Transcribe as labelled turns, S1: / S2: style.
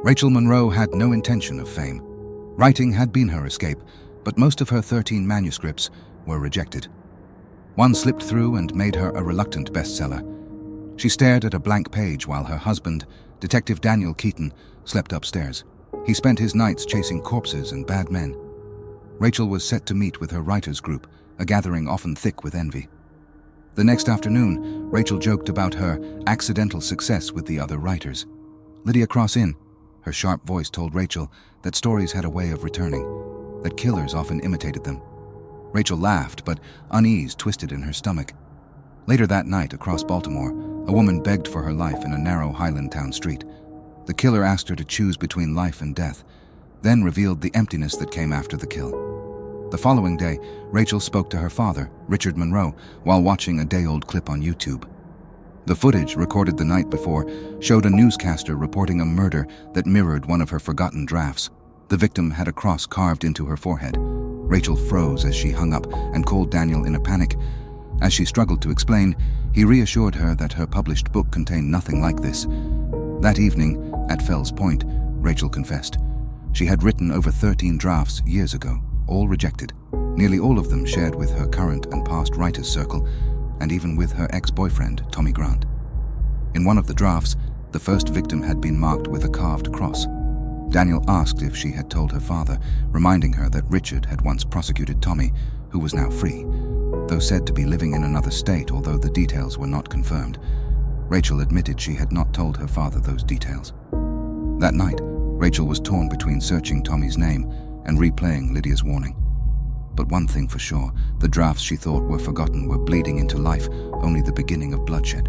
S1: Rachel Monroe had no intention of fame. Writing had been her escape, but most of her 13 manuscripts were rejected. One slipped through and made her a reluctant bestseller. She stared at a blank page while her husband, Detective Daniel Keaton, slept upstairs. He spent his nights chasing corpses and bad men. Rachel was set to meet with her writers' group, a gathering often thick with envy. The next afternoon, Rachel joked about her accidental success with the other writers. Lydia Cross Inn, her sharp voice told Rachel that stories had a way of returning, that killers often imitated them. Rachel laughed, but unease twisted in her stomach. Later that night, across Baltimore, a woman begged for her life in a narrow Highland town street. The killer asked her to choose between life and death, then revealed the emptiness that came after the kill. The following day, Rachel spoke to her father, Richard Monroe, while watching a day-old clip on YouTube. The footage, recorded the night before, showed a newscaster reporting a murder that mirrored one of her forgotten drafts. The victim had a cross carved into her forehead. Rachel froze as she hung up and called Daniel in a panic. As she struggled to explain, he reassured her that her published book contained nothing like this. That evening, at Fells Point, Rachel confessed. She had written over 13 drafts years ago, all rejected, nearly all of them shared with her current and past writers' circle, and even with her ex-boyfriend, Tommy Grant. In one of the drafts, the first victim had been marked with a carved cross. Daniel asked if she had told her father, reminding her that Richard had once prosecuted Tommy, who was now free, though said to be living in another state, although the details were not confirmed. Rachel admitted she had not told her father those details. That night, Rachel was torn between searching Tommy's name and replaying Lydia's warning. But one thing for sure, the drafts she thought were forgotten were bleeding into life, only the beginning of bloodshed.